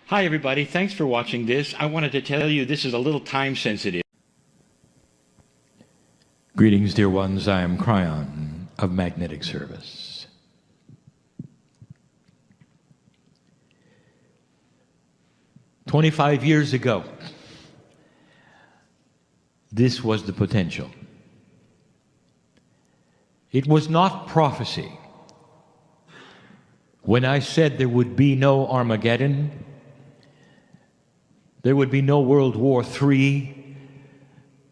Hi everybody, thanks for watching this. I wanted to tell you this is a little time sensitive. Greetings, dear ones. I am Kryon of Magnetic Service. "25 years ago, this was the potential. It was not prophecy. When I said there would be no Armageddon, there would be no World War III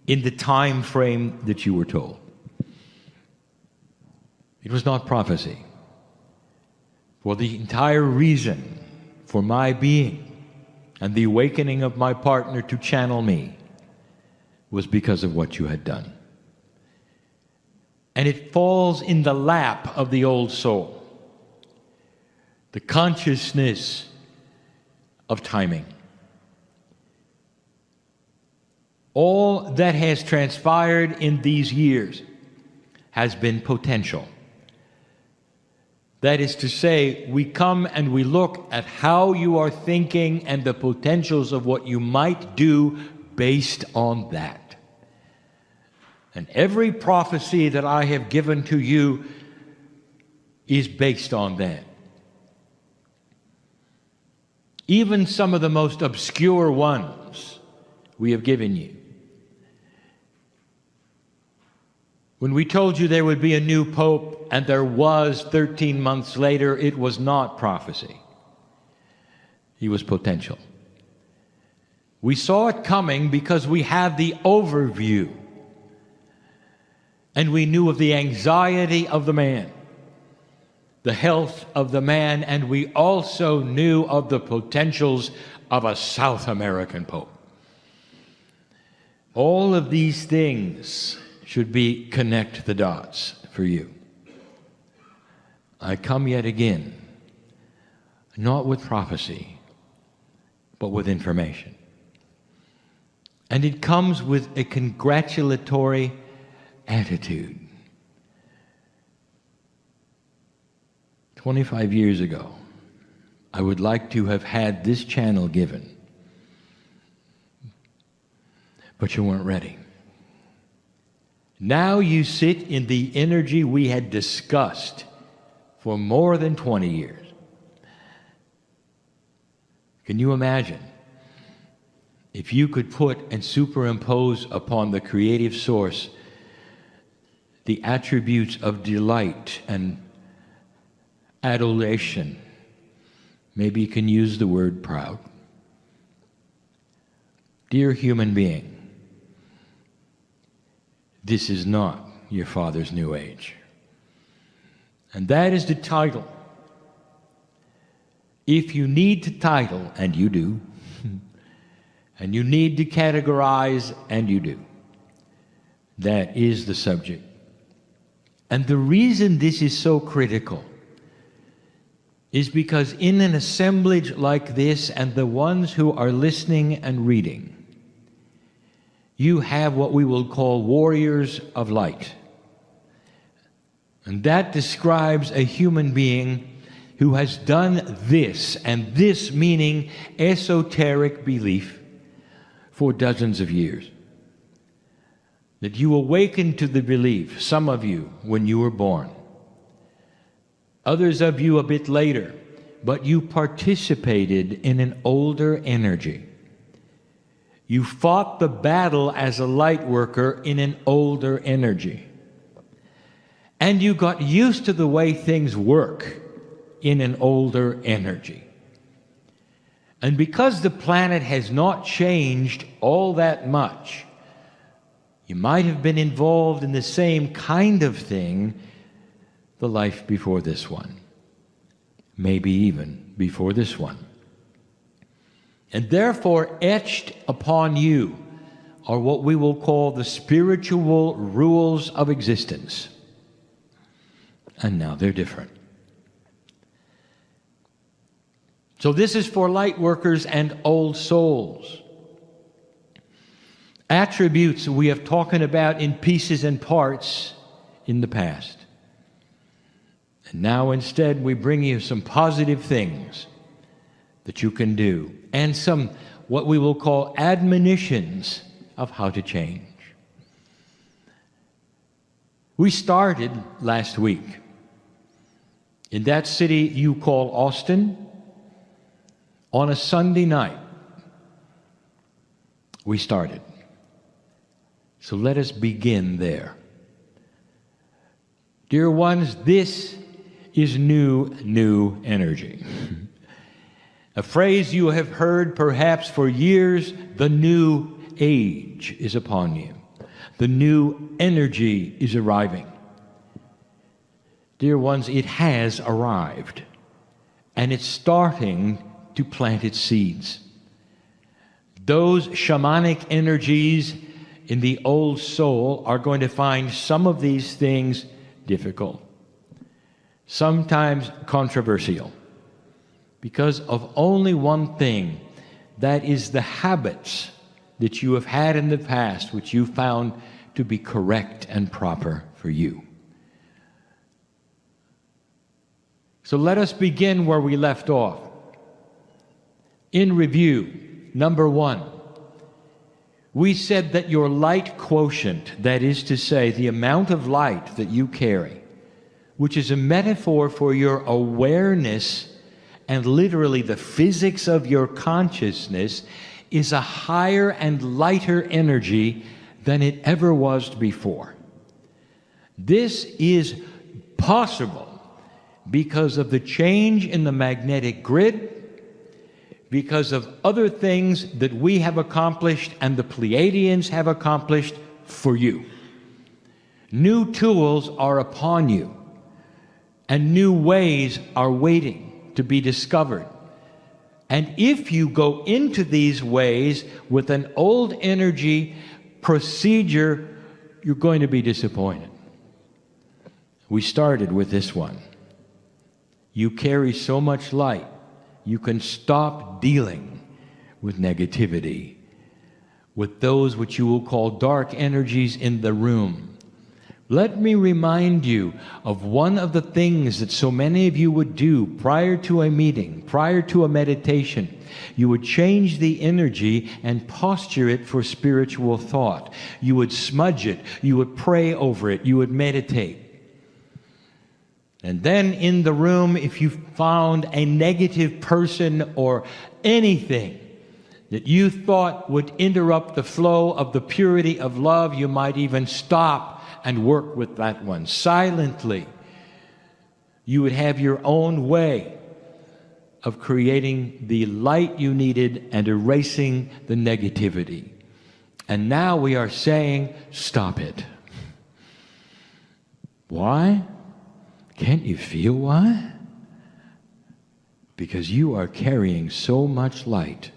in the time frame that you were told. It was not prophecy. For the entire reason for my being and the awakening of my partner to channel me was because of what you had done. And it falls in the lap of the old soul, the consciousness of timing. All that has transpired in these years has been potential. That is to say, we come and we look at how you are thinking and the potentials of what you might do based on that. And every prophecy that I have given to you is based on that. Even some of the most obscure ones we have given you. When we told you there would be a new pope, and there was 13 months later, it was not prophecy. It was potential. We saw it coming because we had the overview. And we knew of the anxiety of the man, the health of the man, and we also knew of the potentials of a South American pope. All of these things should be connect the dots for you. I come yet again, not with prophecy, but with information. And it comes with a congratulatory attitude. 25 years ago, I would like to have had this channel given, but you weren't ready. Now you sit in the energy we had discussed for more than 20 years. Can you imagine if you could put and superimpose upon the creative source the attributes of delight and adulation? Maybe you can use the word proud. Dear human being, this is not your father's new age. And that is the title. If you need to title, and you do, and you need to categorize, and you do, that is the subject. And the reason this is so critical is because in an assemblage like this, and the ones who are listening and reading, you have what we will call warriors of light. And that describes a human being who has done this, and this meaning esoteric belief, for dozens of years. That you awakened to the belief, some of you, when you were born. Others of you a bit later, but you participated in an older energy. You fought the battle as a light worker in an older energy. And you got used to the way things work in an older energy. And because the planet has not changed all that much, you might have been involved in the same kind of thing the life before this one. Maybe even before this one. And therefore, etched upon you are what we will call the spiritual rules of existence. And now they're different. So this is for light workers and old souls. Attributes we have talked about in pieces and parts in the past. And now instead we bring you some positive things that you can do, and some what we will call admonitions of how to change. We started last week in that city you call Austin on a Sunday night. We started. So let us begin there. Dear ones, this is new energy. A phrase you have heard perhaps for years, the new age is upon you. The new energy is arriving. Dear ones, it has arrived, and it's starting to plant its seeds. Those shamanic energies in the old soul are going to find some of these things difficult, sometimes controversial, because of only one thing, that is the habits that you have had in the past, which you found to be correct and proper for you. So let us begin where we left off. In review, number 1, we said that your light quotient, that is to say, the amount of light that you carry, which is a metaphor for your awareness and literally the physics of your consciousness, is a higher and lighter energy than it ever was before. This is possible because of the change in the magnetic grid, because of other things that we have accomplished and the Pleiadians have accomplished for you. New tools are upon you, and new ways are waiting to be discovered. And if you go into these ways with an old energy procedure, you're going to be disappointed. We started with this one. You carry so much light, you can stop dealing with negativity, with those which you will call dark energies in the room. Let me remind you of one of the things that so many of you would do prior to a meeting, prior to a meditation. You would change the energy and posture it for spiritual thought. You would smudge it. You would pray over it. You would meditate. And then in the room, if you found a negative person or anything that you thought would interrupt the flow of the purity of love, you might even stop and work with that one. Silently, you would have your own way of creating the light you needed and erasing the negativity. And now we are saying, stop it. Why? Can't you feel why? Because you are carrying so much light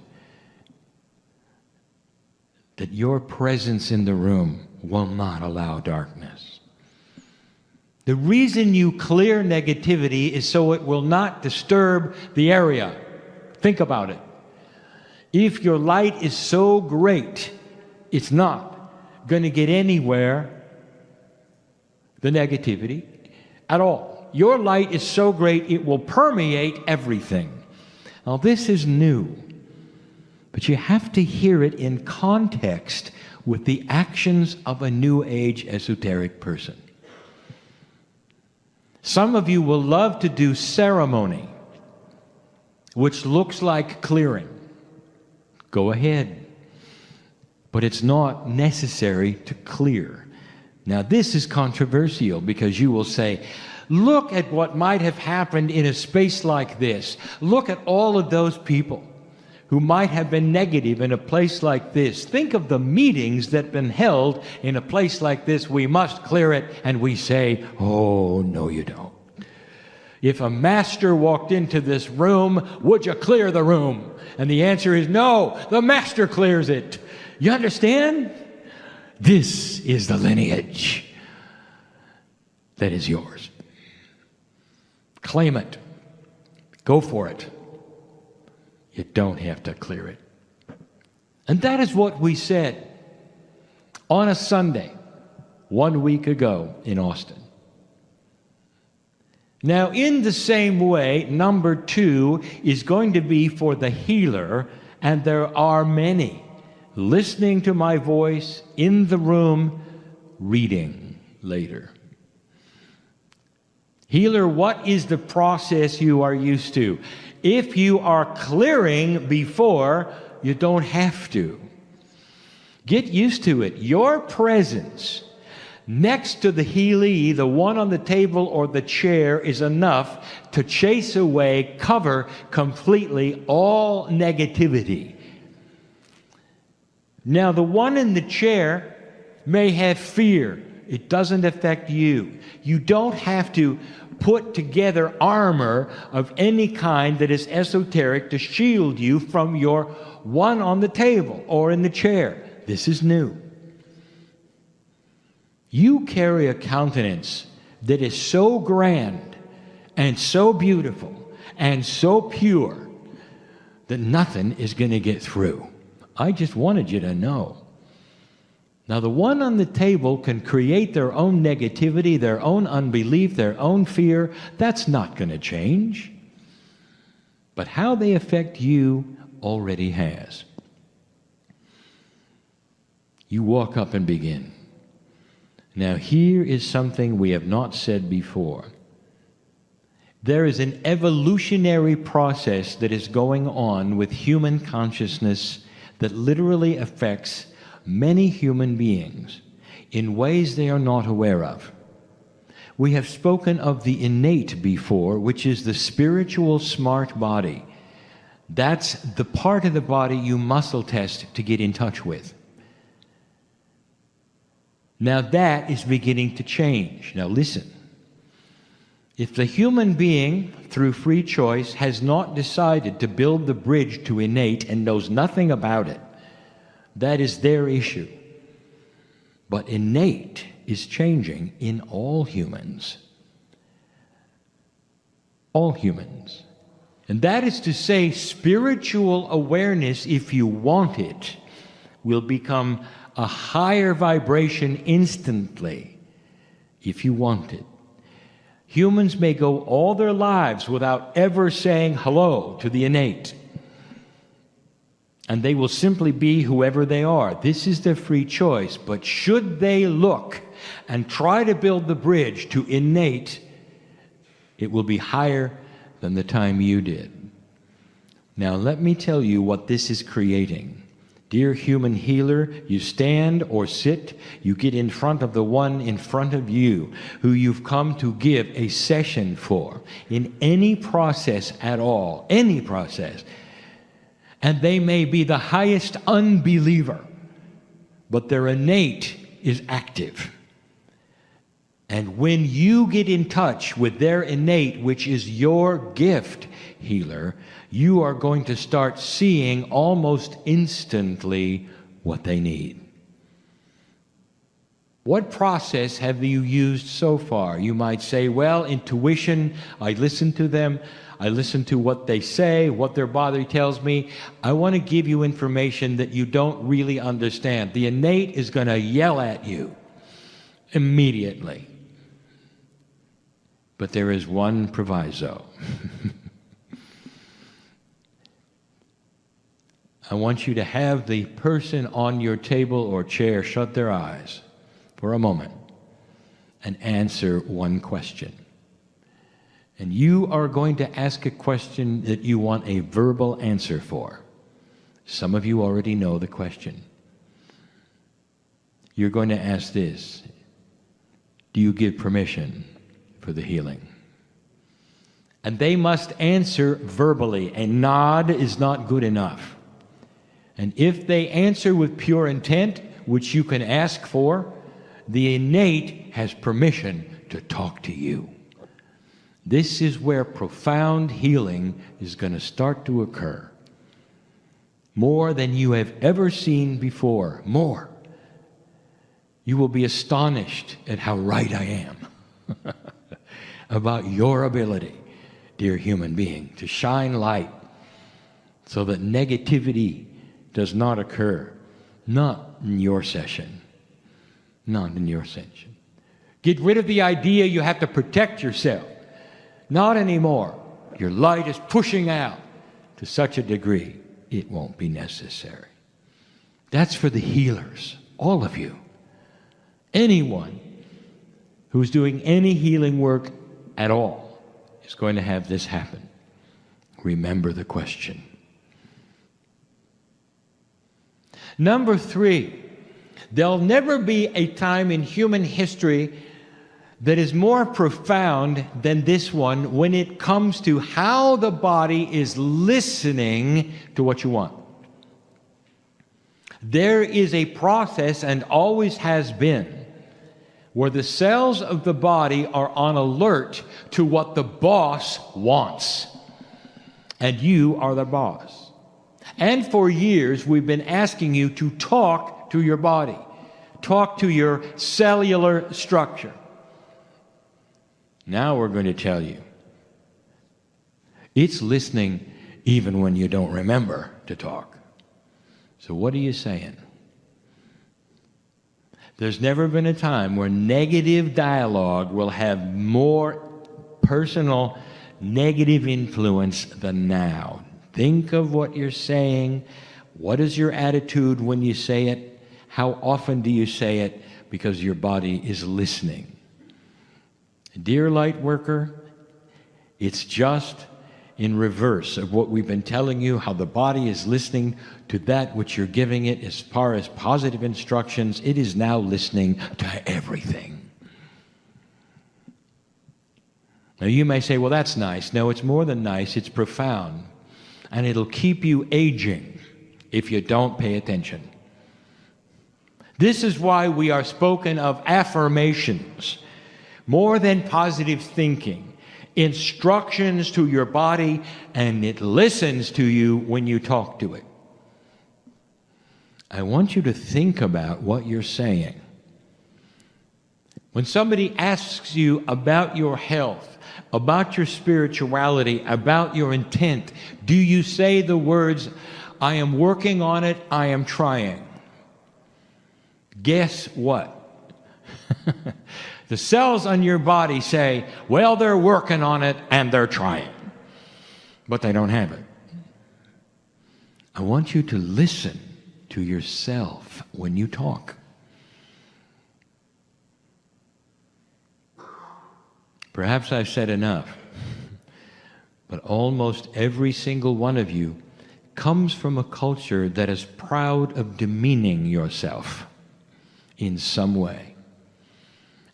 that your presence in the room will not allow darkness. The reason you clear negativity is so it will not disturb the area. Think about it. If your light is so great, it's not going to get anywhere, the negativity, at all. Your light is so great, it will permeate everything. Now, this is new, but you have to hear it in context with the actions of a New Age esoteric person. Some of you will love to do ceremony, which looks like clearing. Go ahead. But it's not necessary to clear. Now, this is controversial because you will say, look at what might have happened in a space like this. Look at all of those people who might have been negative in a place like this. Think of the meetings that have been held in a place like this. We must clear it. And we say, oh, no, you don't. If a master walked into this room, would you clear the room? And the answer is no, the master clears it. You understand? This is the lineage that is yours. Claim it. Go for it. You don't have to clear it. And that is what we said on a Sunday 1 week ago in Austin. Now, in the same way, number 2 is going to be for the healer, and there are many, listening to my voice in the room, reading later. Healer, what is the process you are used to? If you are clearing before, you don't have to. Get used to it. Your presence next to the healee, the one on the table or the chair, is enough to chase away, cover completely all negativity. Now, the one in the chair may have fear. It doesn't affect you. You don't have to put together armor of any kind that is esoteric to shield you from your one on the table or in the chair. This is new. You carry a countenance that is so grand and so beautiful and so pure that nothing is going to get through. I just wanted you to know. Now, the one on the table can create their own negativity, their own unbelief, their own fear. That's not going to change. But how they affect you already has. You walk up and begin. Now, here is something we have not said before. There is an evolutionary process that is going on with human consciousness that literally affects many human beings in ways they are not aware of. We have spoken of the innate before, which is the spiritual smart body. That's the part of the body you muscle test to get in touch with. Now that is beginning to change. Now listen. If the human being, through free choice, has not decided to build the bridge to innate and knows nothing about it, that is their issue. But innate is changing in all humans. All humans. And that is to say, spiritual awareness, if you want it, will become a higher vibration instantly, if you want it. Humans may go all their lives without ever saying hello to the innate. And they will simply be whoever they are. This is their free choice. But should they look and try to build the bridge to innate, it will be higher than the time you did. Now let me tell you what this is creating. Dear human healer, you stand or sit, you get in front of the one in front of you who you've come to give a session for in any process at all, any process. And they may be the highest unbeliever, but their innate is active. And when you get in touch with their innate, which is your gift, healer, you are going to start seeing almost instantly what they need. What process have you used so far? You might say, well, intuition, I listen to them, I listen to what they say, what their body tells me. I want to give you information that you don't really understand. The innate is going to yell at you immediately. But there is one proviso. I want you to have the person on your table or chair shut their eyes for a moment and answer one question. And you are going to ask a question that you want a verbal answer for. Some of you already know the question. You're going to ask this: do you give permission for the healing? And they must answer verbally. A nod is not good enough. And if they answer with pure intent, which you can ask for, the innate has permission to talk to you. This is where profound healing is going to start to occur. More than you have ever seen before. More. You will be astonished at how right I am about your ability, dear human being, to shine light so that negativity does not occur. Not in your session. Not in your session. Get rid of the idea you have to protect yourself. Not anymore. Your light is pushing out to such a degree, it won't be necessary. That's for the healers, all of you. Anyone who's doing any healing work at all is going to have this happen. Remember the question. Number 3, there'll never be a time in human history that is more profound than this one when it comes to how the body is listening to what you want. There is a process, and always has been, where the cells of the body are on alert to what the boss wants. And you are the boss. And for years, we've been asking you to talk to your body. Talk to your cellular structure. Now we're going to tell you. It's listening even when you don't remember to talk. So what are you saying? There's never been a time where negative dialogue will have more personal negative influence than now. Think of what you're saying. What is your attitude when you say it? How often do you say it? Because your body is listening. Dear light worker, it's just in reverse of what we've been telling you, how the body is listening to that which you're giving it as far as positive instructions. It is now listening to everything. Now you may say, well, that's nice. No, it's more than nice. It's profound. And it'll keep you aging if you don't pay attention. This is why we are spoken of affirmations, more than positive thinking. Instructions to your body, and it listens to you when you talk to it. I want you to think about what you're saying. When somebody asks you about your health, about your spirituality, about your intent, do you say the words, I am working on it, I am trying? Guess what? The cells on your body say, well, they're working on it and they're trying, but they don't have it. I want you to listen to yourself when you talk. Perhaps I've said enough, but almost every single one of you comes from a culture that is proud of demeaning yourself in some way.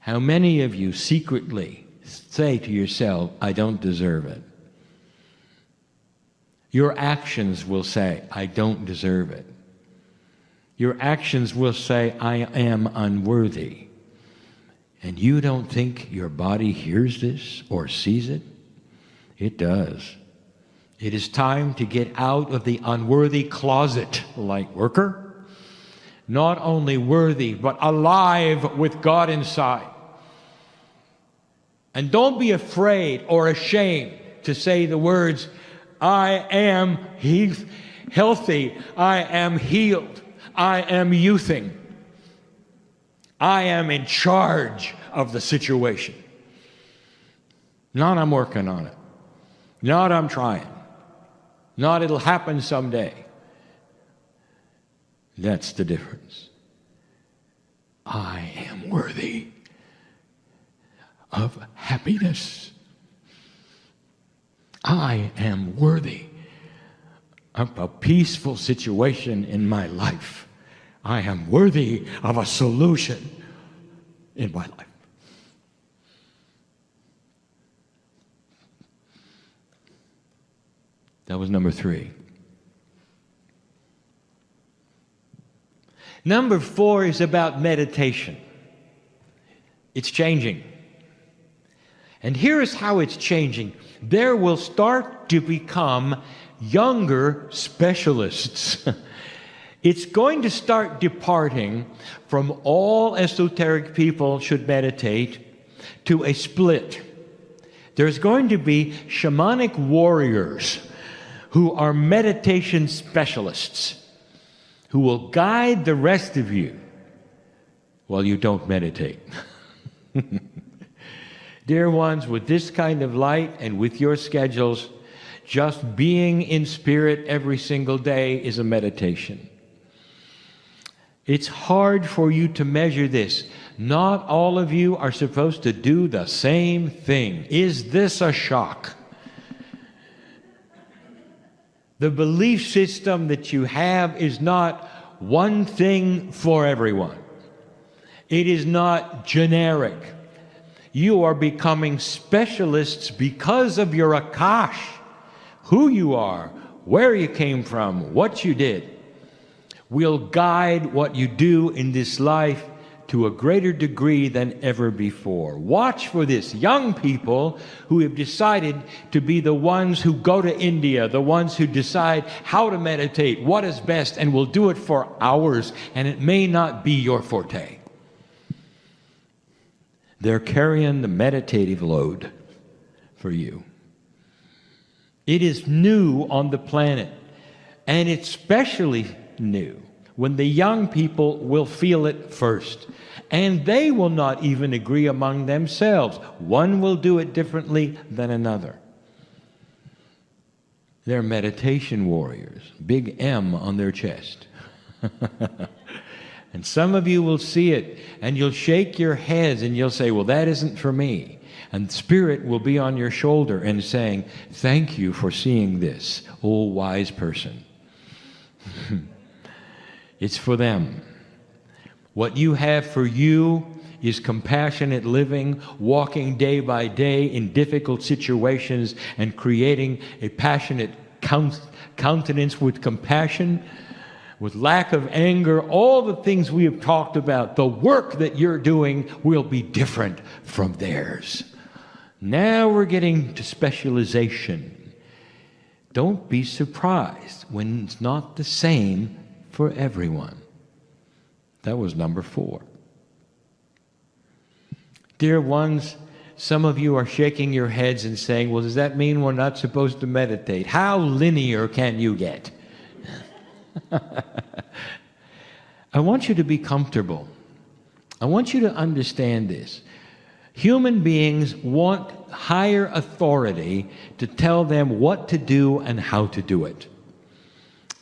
How many of you secretly say to yourself, I don't deserve it? Your actions will say, I don't deserve it. Your actions will say, I am unworthy. And you don't think your body hears this or sees it? It does. It is time to get out of the unworthy closet, light worker. Not only worthy, but alive with God inside. And don't be afraid or ashamed to say the words, I am healthy, I am healed, I am youthing. I am in charge of the situation. Not I'm working on it. Not I'm trying. Not it'll happen someday. That's the difference. I am worthy of happiness. I am worthy of a peaceful situation in my life. I am worthy of a solution in my life. That was number 3. Number 4 is about meditation. It's changing. And here is how it's changing. There will start to become younger specialists. It's going to start departing from all esoteric people should meditate to a split. There's going to be shamanic warriors who are meditation specialists who will guide the rest of you while you don't meditate. Dear ones, with this kind of light and with your schedules, just being in spirit every single day is a meditation. It's hard for you to measure this. Not all of you are supposed to do the same thing. Is this a shock? The belief system that you have is not one thing for everyone. It is not generic. You are becoming specialists because of your Akash, who you are, where you came from, what you did. Will guide what you do in this life to a greater degree than ever before. Watch for this. Young people who have decided to be the ones who go to India, the ones who decide how to meditate, what is best, and will do it for hours, and it may not be your forte. They're carrying the meditative load for you. It is new on the planet, and it's especially new when the young people will feel it first. And they will not even agree among themselves. One will do it differently than another. They're meditation warriors, big M on their chest. And some of you will see it, and you'll shake your heads, and you'll say, well, that isn't for me. And Spirit will be on your shoulder and saying, thank you for seeing this, oh wise person. It's for them. What you have for you is compassionate living, walking day by day in difficult situations and creating a passionate countenance with compassion, with lack of anger, all the things we have talked about. The work that you're doing will be different from theirs. Now we're getting to specialization. Don't be surprised when it's not the same for everyone. That was number 4. Dear ones, some of you are shaking your heads and saying, well, does that mean we're not supposed to meditate? How linear can you get? I want you to be comfortable. I want you to understand this. Human beings want higher authority to tell them what to do and how to do it.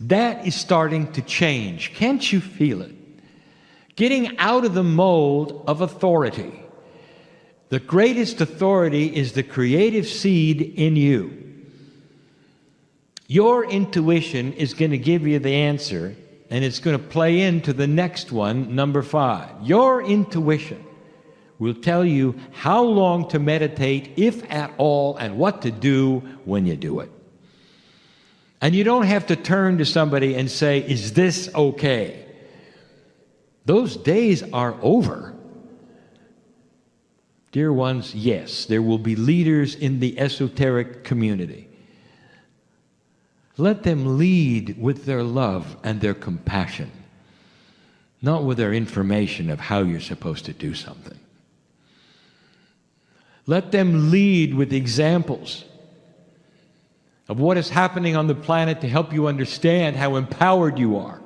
That is starting to change. Can't you feel it? Getting out of the mold of authority. The greatest authority is the creative seed in you. Your intuition is going to give you the answer, and it's going to play into the next one, number 5. Your intuition will tell you how long to meditate, if at all, and what to do when you do it. And you don't have to turn to somebody and say, is this okay? Those days are over. Dear ones, yes, there will be leaders in the esoteric community. Let them lead with their love and their compassion, not with their information of how you're supposed to do something. Let them lead with examples of what is happening on the planet to help you understand how empowered you are,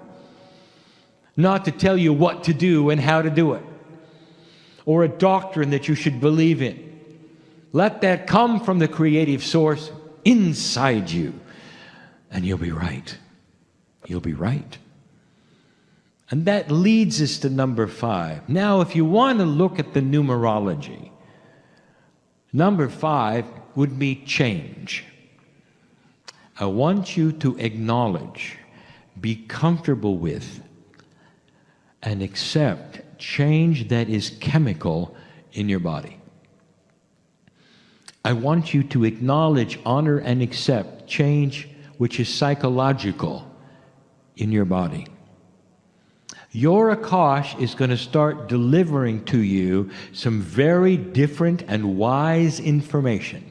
not to tell you what to do and how to do it, or a doctrine that you should believe in. Let that come from the creative source inside you, and you'll be right. You'll be right. And that leads us to number 5. Now, if you want to look at the numerology, number 5 would be change. I want you to acknowledge, be comfortable with, and accept change that is chemical in your body. I want you to acknowledge, honor, and accept change which is psychological in your body. Your Akash is going to start delivering to you some very different and wise information.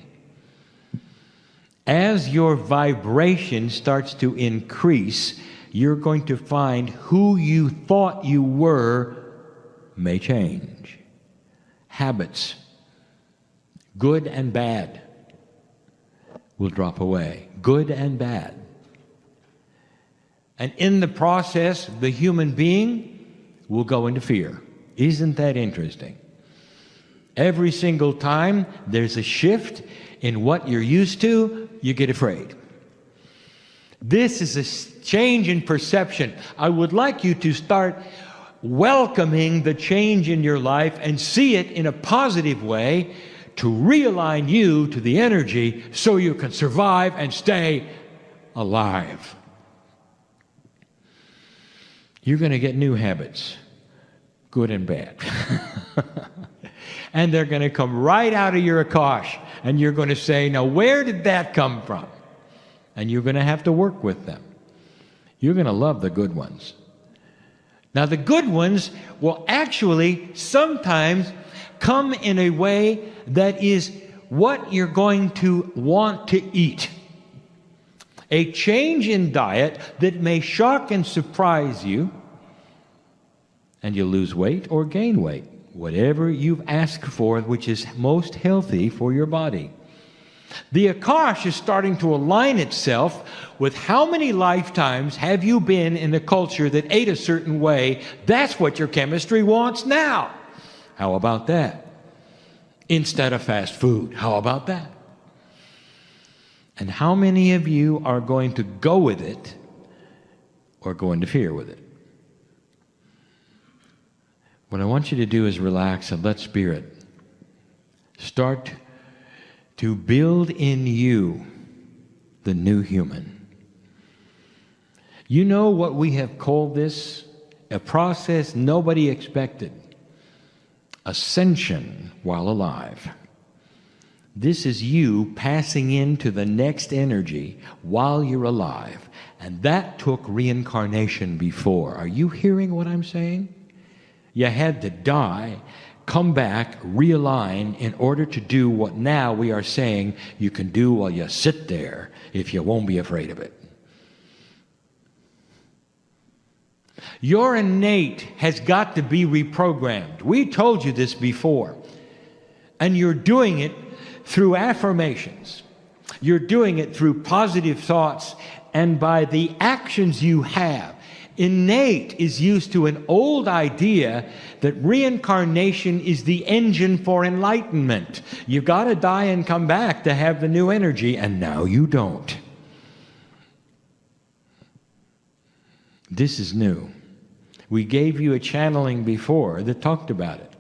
As your vibration starts to increase, you're going to find who you thought you were may change. Habits, good and bad, will drop away. Good and bad. And in the process, the human being will go into fear. Isn't that interesting? Every single time there's a shift in what you're used to, you get afraid. This is a change in perception. I would like you to start welcoming the change in your life and see it in a positive way to realign you to the energy so you can survive and stay alive. You're going to get new habits, good and bad. And they're going to come right out of your Akash. And you're going to say, now where did that come from? And you're going to have to work with them. You're going to love the good ones. Now the good ones will actually sometimes come in a way that is what you're going to want to eat. A change in diet that may shock and surprise you, and you lose weight or gain weight. Whatever you've asked for, which is most healthy for your body. The Akash is starting to align itself with how many lifetimes have you been in a culture that ate a certain way. That's what your chemistry wants now. How about that? Instead of fast food, how about that? And how many of you are going to go with it or go into fear with it? What I want you to do is relax and let Spirit start to build in you the new human. You know what we have called this? A process nobody expected. Ascension while alive. This is you passing into the next energy while you're alive. And that took reincarnation before. Are you hearing what I'm saying? You had to die, come back, realign in order to do what now we are saying you can do while you sit there if you won't be afraid of it. Your innate has got to be reprogrammed. We told you this before. And you're doing it through affirmations. You're doing it through positive thoughts and by the actions you have. Innate is used to an old idea that reincarnation is the engine for enlightenment. You've got to die and come back to have the new energy, and now you don't. This is new. We gave you a channeling before that talked about it.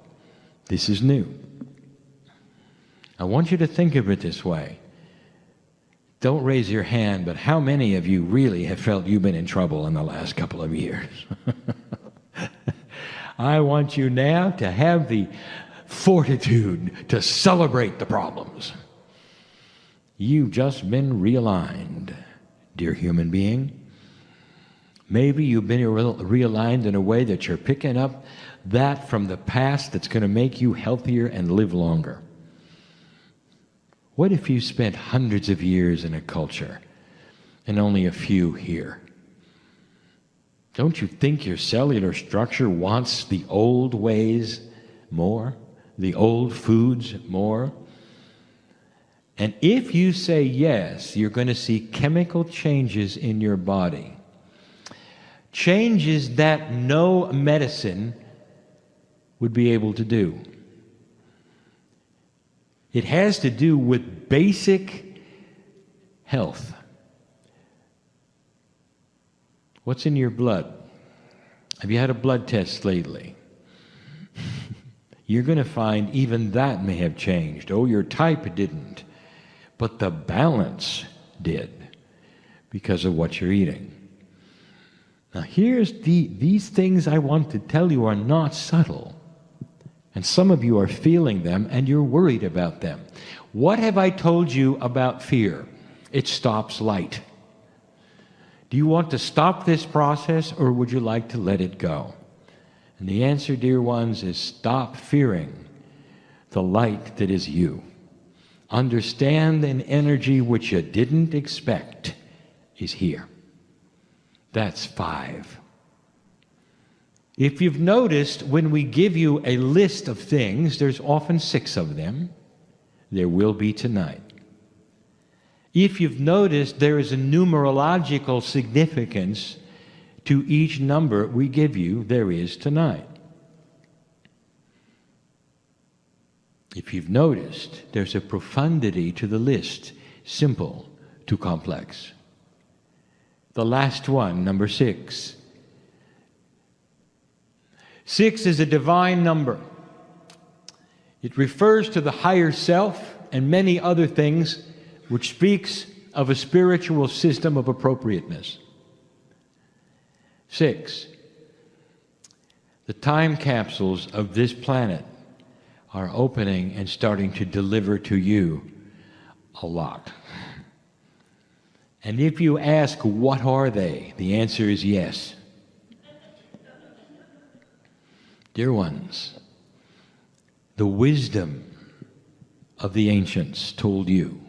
This is new. I want you to think of it this way. Don't raise your hand, but how many of you really have felt you've been in trouble in the last couple of years? I want you now to have the fortitude to celebrate the problems. You've just been realigned, dear human being. Maybe you've been realigned in a way that you're picking up that from the past that's going to make you healthier and live longer. What if you spent hundreds of years in a culture and only a few here? Don't you think your cellular structure wants the old ways more, the old foods more? And if you say yes, you're going to see chemical changes in your body. Changes that no medicine would be able to do. It has to do with basic health. What's in your blood? Have you had a blood test lately? You're going to find even that may have changed. Oh, your type didn't, but the balance did because of what you're eating. Now here's these things I want to tell you are not subtle. And some of you are feeling them and you're worried about them. What have I told you about fear? It stops light. Do you want to stop this process or would you like to let it go? And the answer, dear ones, is stop fearing the light that is you. Understand an energy which you didn't expect is here. That's 5. If you've noticed, when we give you a list of things, there's often 6 of them. There will be tonight. If you've noticed, there is a numerological significance to each number we give you. There is tonight. If you've noticed, there's a profundity to the list, simple to complex. The last one, number 6. 6 is a divine number. It refers to the higher self and many other things, which speaks of a spiritual system of appropriateness. 6. The time capsules of this planet are opening and starting to deliver to you a lot. And if you ask, what are they? The answer is yes. Dear ones, the wisdom of the ancients told you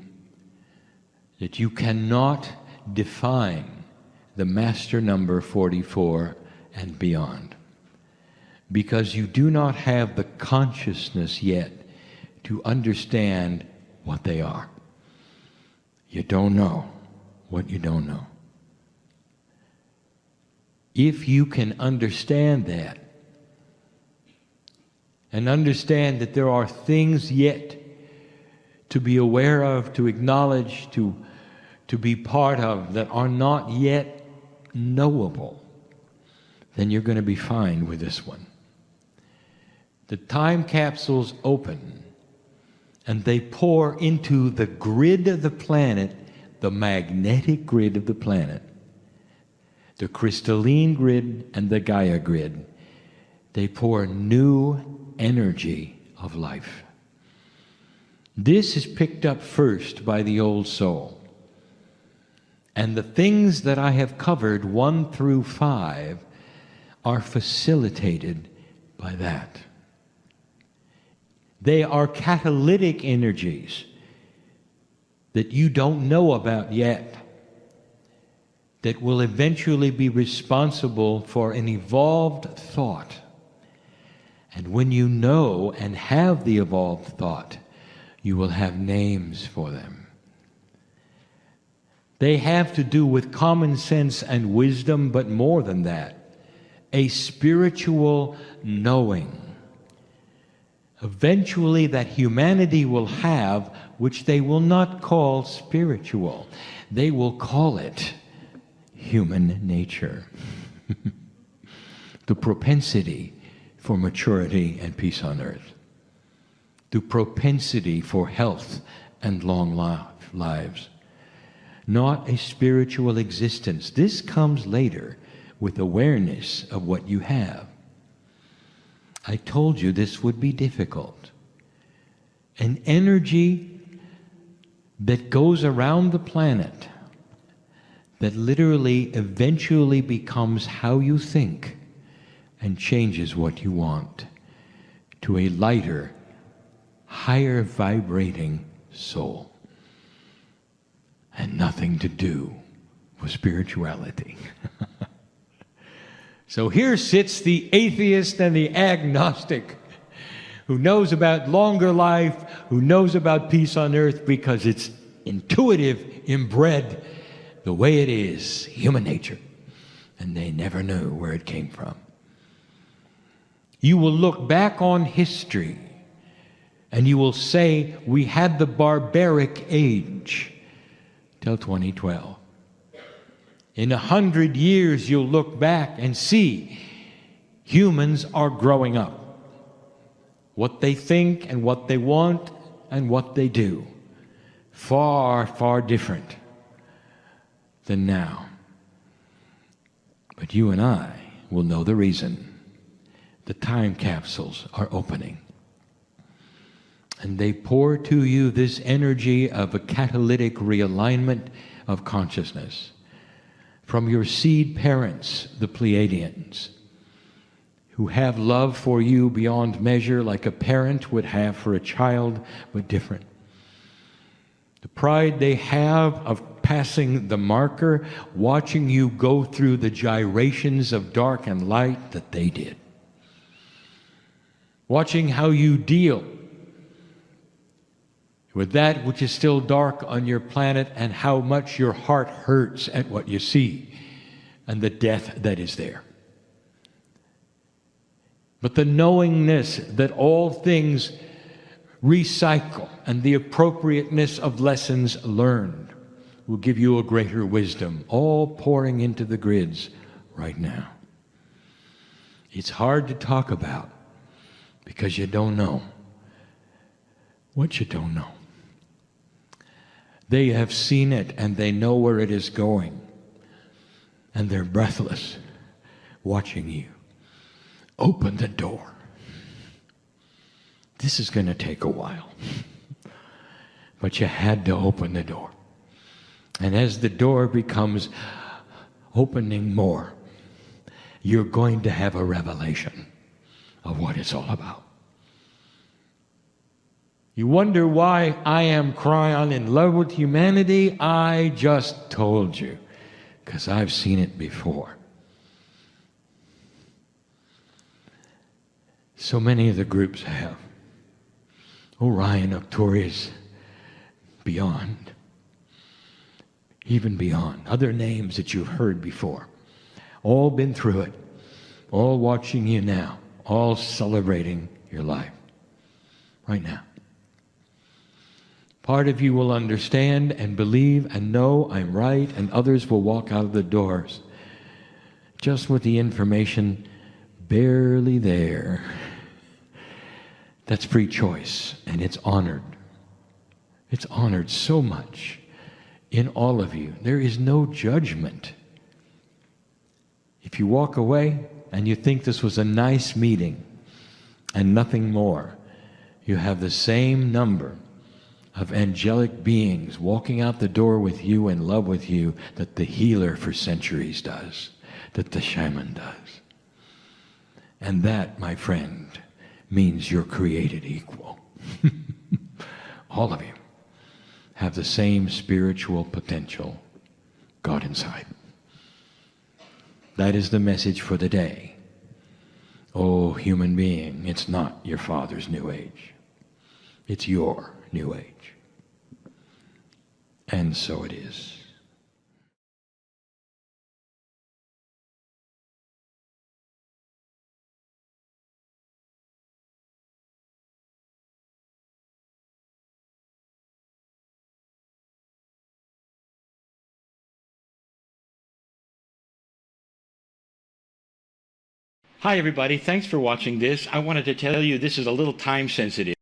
that you cannot define the master number 44 and beyond, because you do not have the consciousness yet to understand what they are. You don't know what you don't know. If you can understand that, and understand that there are things yet to be aware of, to acknowledge, to be part of, that are not yet knowable, then you're going to be fine with this one. The time capsules open, and they pour into the grid of the planet, the magnetic grid of the planet, the crystalline grid and the Gaia grid. They pour new energy of life. This is picked up first by the old soul. And the things that I have covered 1 through 5 are facilitated by that. They are catalytic energies that you don't know about yet, that will eventually be responsible for an evolved thought. And when you know and have the evolved thought, you will have names for them. They have to do with common sense and wisdom, but more than that, a spiritual knowing. Eventually that humanity will have, which they will not call spiritual. They will call it human nature. The propensity for maturity and peace on earth. The propensity for health and long lives. Not a spiritual existence. This comes later with awareness of what you have. I told you this would be difficult. An energy that goes around the planet, that literally eventually becomes how you think and changes what you want to a lighter, higher vibrating soul. And nothing to do with spirituality. So here sits the atheist and the agnostic, who knows about longer life, who knows about peace on earth because it's intuitive, inbred, the way it is, human nature. And they never knew where it came from. You will look back on history and you will say, we had the barbaric age till 2012. In 100 years, you'll look back and see humans are growing up. What they think and what they want and what they do. Far, far different than now. But you and I will know the reason. The time capsules are opening. And they pour to you this energy of a catalytic realignment of consciousness. From your seed parents, the Pleiadians, who have love for you beyond measure like a parent would have for a child, but different. The pride they have of passing the marker, watching you go through the gyrations of dark and light that they did. Watching how you deal with that which is still dark on your planet and how much your heart hurts at what you see and the death that is there. But the knowingness that all things recycle, and the appropriateness of lessons learned will give you a greater wisdom, all pouring into the grids right now. It's hard to talk about because you don't know what you don't know. They have seen it and they know where it is going, and they're breathless watching you. Open the door. This is going to take a while, but you had to open the door. And as the door becomes opening more, you're going to have a revelation of what it's all about. You wonder why I am Kryon in love with humanity? I just told you, because I've seen it before. So many of the groups have. Orion, Arcturus, beyond. Even beyond. Other names that you've heard before. All been through it. All watching you now. All celebrating your life. Right now. Part of you will understand and believe and know I'm right, and others will walk out of the doors just with the information barely there. That's free choice, and it's honored. It's honored so much in all of you. There is no judgment. If you walk away and you think this was a nice meeting and nothing more, you have the same number of angelic beings walking out the door with you, in love with you, that the healer for centuries does, that the shaman does. And that, my friend, means you're created equal. All of you have the same spiritual potential, God inside. That is the message for the day. Oh, human being, it's not your father's new age. It's your new age. And so it is. Hi everybody, thanks for watching this. I wanted to tell you this is a little time sensitive.